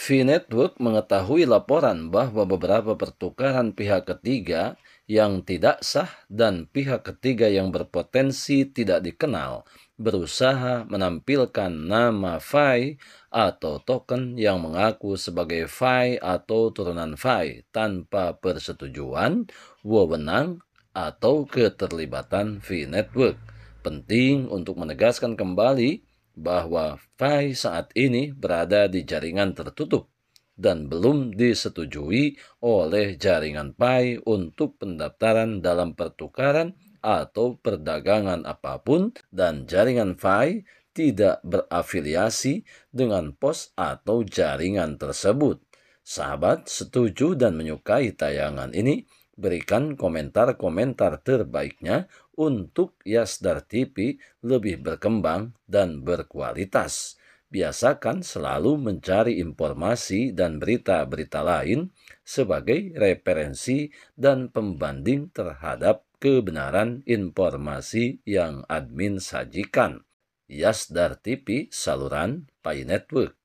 VNetwork mengetahui laporan bahwa beberapa pertukaran pihak ketiga yang tidak sah dan pihak ketiga yang berpotensi tidak dikenal berusaha menampilkan nama file atau token yang mengaku sebagai file atau turunan file tanpa persetujuan, wewenang, atau keterlibatan VNetwork. Penting untuk menegaskan kembali bahwa file saat ini berada di jaringan tertutup dan belum disetujui oleh jaringan Pi untuk pendaftaran dalam pertukaran atau perdagangan apapun, dan jaringan Pi tidak berafiliasi dengan pos atau jaringan tersebut. Sahabat setuju dan menyukai tayangan ini? Berikan komentar-komentar terbaiknya untuk Yasdar TV lebih berkembang dan berkualitas. Biasakan selalu mencari informasi dan berita-berita lain sebagai referensi dan pembanding terhadap kebenaran informasi yang admin sajikan. Yasdar TV, saluran Pi Network.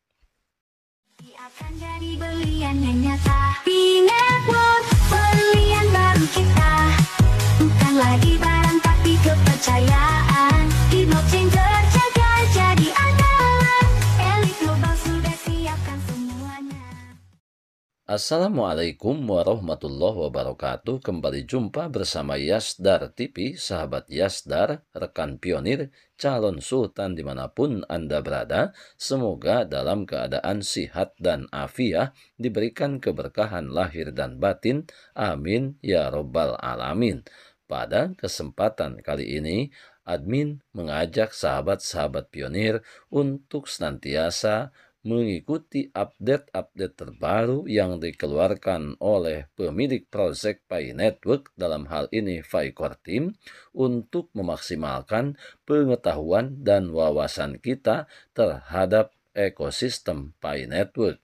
Akan jadi belian yang nyata. Pi Network, belian baru kita. Bukan lagi barang tapi kepercayaan. Di blockchain terjaga jadi andalan. Elit global sudah siapkan semuanya. Assalamualaikum warahmatullahi wabarakatuh. Kembali jumpa bersama Yasdar TV, sahabat Yasdar, rekan pionir, calon sultan dimanapun Anda berada. Semoga dalam keadaan sihat dan afiah, diberikan keberkahan lahir dan batin. Amin ya robbal alamin. Pada kesempatan kali ini, admin mengajak sahabat-sahabat pionir untuk senantiasa mengikuti update-update terbaru yang dikeluarkan oleh pemilik proyek Pi Network, dalam hal ini Pi Core Team, untuk memaksimalkan pengetahuan dan wawasan kita terhadap ekosistem Pi Network.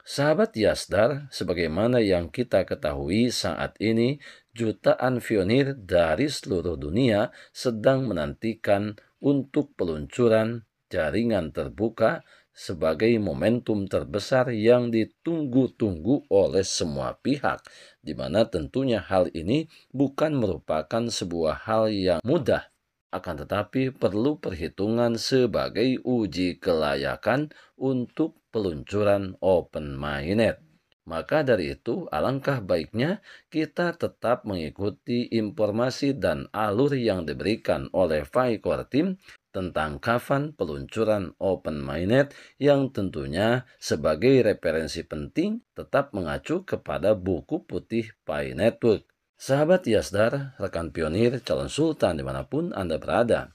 Sahabat Yasdar, sebagaimana yang kita ketahui saat ini, jutaan pionir dari seluruh dunia sedang menantikan untuk peluncuran jaringan terbuka sebagai momentum terbesar yang ditunggu-tunggu oleh semua pihak, di mana tentunya hal ini bukan merupakan sebuah hal yang mudah, akan tetapi perlu perhitungan sebagai uji kelayakan untuk peluncuran Open Mainnet. Maka dari itu, alangkah baiknya kita tetap mengikuti informasi dan alur yang diberikan oleh Pi Core Team tentang kapan peluncuran Open Mainnet, yang tentunya sebagai referensi penting tetap mengacu kepada buku putih Pi Network. Sahabat Yasdar, rekan pionir, calon sultan dimanapun Anda berada,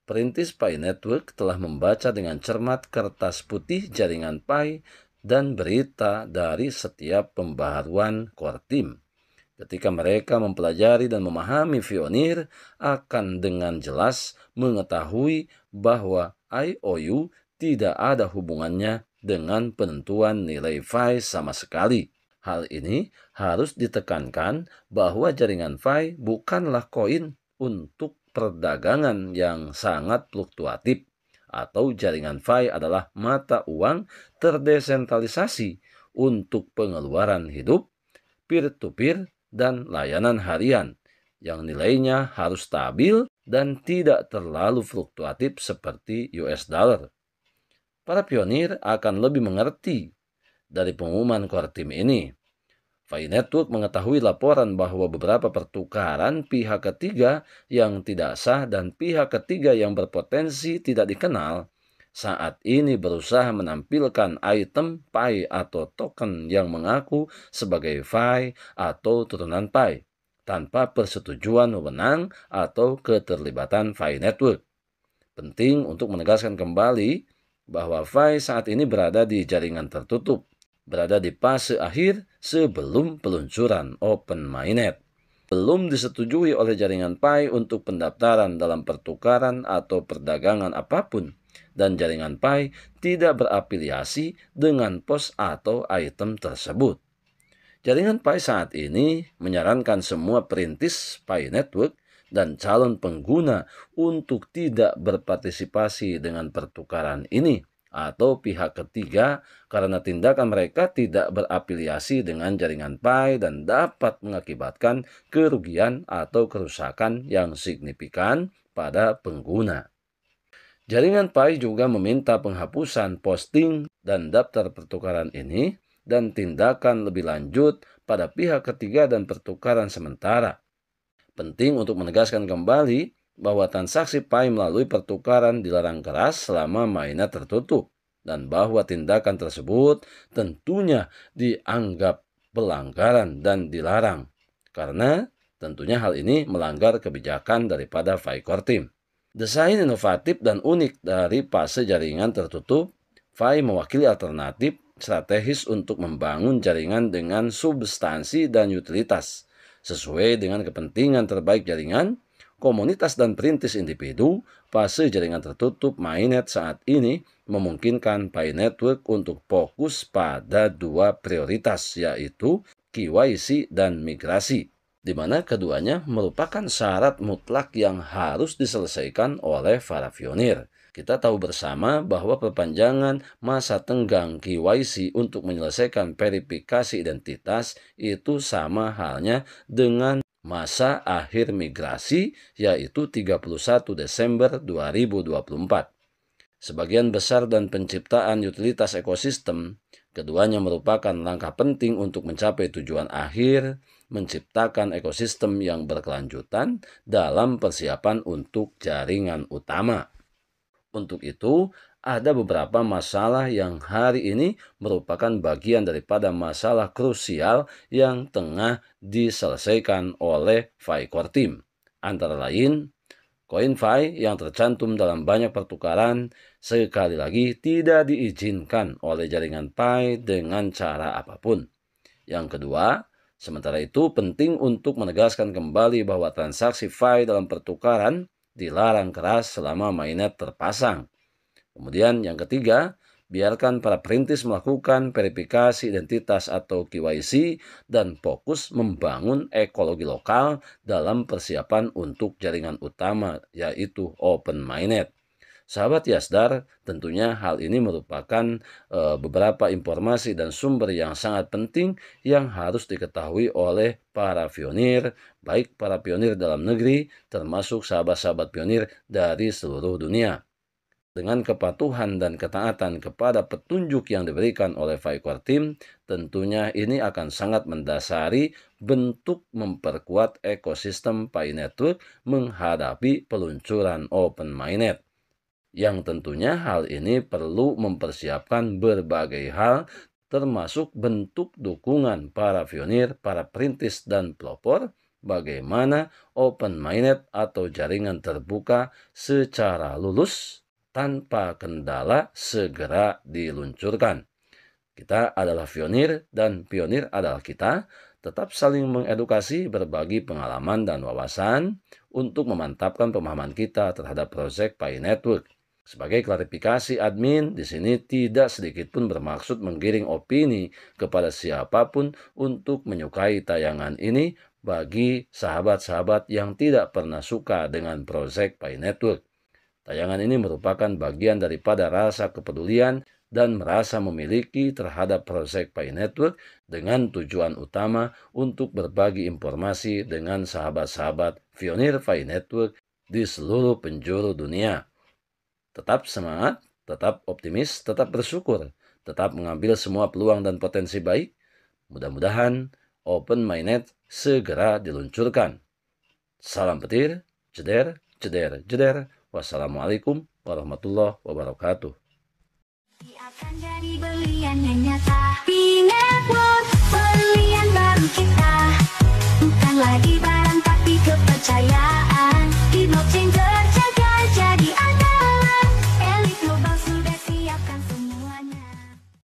perintis Pi Network telah membaca dengan cermat kertas putih jaringan Pi dan berita dari setiap pembaharuan core team. Ketika mereka mempelajari dan memahami pionir akan dengan jelas mengetahui bahwa IOU tidak ada hubungannya dengan penentuan nilai Pi sama sekali. Hal ini harus ditekankan bahwa jaringan Pi bukanlah koin untuk perdagangan yang sangat fluktuatif, atau jaringan Pi adalah mata uang terdesentralisasi untuk pengeluaran hidup, peer-to-peer, dan layanan harian yang nilainya harus stabil dan tidak terlalu fluktuatif seperti US dollar. Para pionir akan lebih mengerti dari pengumuman core team ini. Pi Network mengetahui laporan bahwa beberapa pertukaran pihak ketiga yang tidak sah dan pihak ketiga yang berpotensi tidak dikenal saat ini berusaha menampilkan item Pi atau token yang mengaku sebagai Pi atau turunan Pi tanpa persetujuan wewenang atau keterlibatan Pi Network. Penting untuk menegaskan kembali bahwa Pi saat ini berada di jaringan tertutup, berada di fase akhir sebelum peluncuran Open Mainnet. Belum disetujui oleh jaringan Pi untuk pendaftaran dalam pertukaran atau perdagangan apapun, dan jaringan Pi tidak berafiliasi dengan pos atau item tersebut. Jaringan Pi saat ini menyarankan semua perintis Pi Network dan calon pengguna untuk tidak berpartisipasi dengan pertukaran ini atau pihak ketiga karena tindakan mereka tidak berafiliasi dengan jaringan Pi dan dapat mengakibatkan kerugian atau kerusakan yang signifikan pada pengguna. Jaringan Pi juga meminta penghapusan posting dan daftar pertukaran ini dan tindakan lebih lanjut pada pihak ketiga dan pertukaran sementara. Penting untuk menegaskan kembali bahwa transaksi Pi melalui pertukaran dilarang keras selama mainnet tertutup dan bahwa tindakan tersebut tentunya dianggap pelanggaran dan dilarang karena tentunya hal ini melanggar kebijakan daripada Vicor Team. Desain inovatif dan unik dari fase jaringan tertutup, Pi mewakili alternatif strategis untuk membangun jaringan dengan substansi dan utilitas. Sesuai dengan kepentingan terbaik jaringan, komunitas dan perintis individu, fase jaringan tertutup mainnet saat ini memungkinkan Pi Network untuk fokus pada dua prioritas, yaitu KYC dan migrasi, di mana keduanya merupakan syarat mutlak yang harus diselesaikan oleh para pionir. Kita tahu bersama bahwa perpanjangan masa tenggang KYC untuk menyelesaikan verifikasi identitas itu sama halnya dengan masa akhir migrasi, yaitu 31 Desember 2024. Sebagian besar dan penciptaan utilitas ekosistem, keduanya merupakan langkah penting untuk mencapai tujuan akhir, menciptakan ekosistem yang berkelanjutan dalam persiapan untuk jaringan utama. Untuk itu, ada beberapa masalah yang hari ini merupakan bagian daripada masalah krusial yang tengah diselesaikan oleh Vicor Team. Antara lain, koin Pi yang tercantum dalam banyak pertukaran sekali lagi tidak diizinkan oleh jaringan Pi dengan cara apapun. Yang kedua, sementara itu penting untuk menegaskan kembali bahwa transaksi Pi dalam pertukaran dilarang keras selama mainnet terpasang. Kemudian yang ketiga, biarkan para perintis melakukan verifikasi identitas atau KYC dan fokus membangun ekologi lokal dalam persiapan untuk jaringan utama, yaitu Open Mainnet. Sahabat Yasdar, tentunya hal ini merupakan beberapa informasi dan sumber yang sangat penting yang harus diketahui oleh para pionir, baik para pionir dalam negeri termasuk sahabat-sahabat pionir dari seluruh dunia. Dengan kepatuhan dan ketaatan kepada petunjuk yang diberikan oleh Vicor Team, tentunya ini akan sangat mendasari bentuk memperkuat ekosistem Pi Network menghadapi peluncuran Open Mainnet. Yang tentunya hal ini perlu mempersiapkan berbagai hal, termasuk bentuk dukungan para pionir, para perintis, dan pelopor, bagaimana Open Mainnet atau jaringan terbuka secara lulus tanpa kendala segera diluncurkan. Kita adalah pionir dan pionir adalah kita. Tetap saling mengedukasi, berbagi pengalaman dan wawasan untuk memantapkan pemahaman kita terhadap proyek Pi Network. Sebagai klarifikasi admin, di sini tidak sedikit pun bermaksud menggiring opini kepada siapapun untuk menyukai tayangan ini bagi sahabat-sahabat yang tidak pernah suka dengan proyek Pi Network. Tayangan ini merupakan bagian daripada rasa kepedulian dan merasa memiliki terhadap proyek Pi Network dengan tujuan utama untuk berbagi informasi dengan sahabat-sahabat pionir Pi Network di seluruh penjuru dunia. Tetap semangat, tetap optimis, tetap bersyukur, tetap mengambil semua peluang dan potensi baik. Mudah-mudahan Open Mainnet segera diluncurkan. Salam petir, jeder, jeder, jeder. Wassalamualaikum warahmatullahi wabarakatuh. Akan jadi belian yang nyata.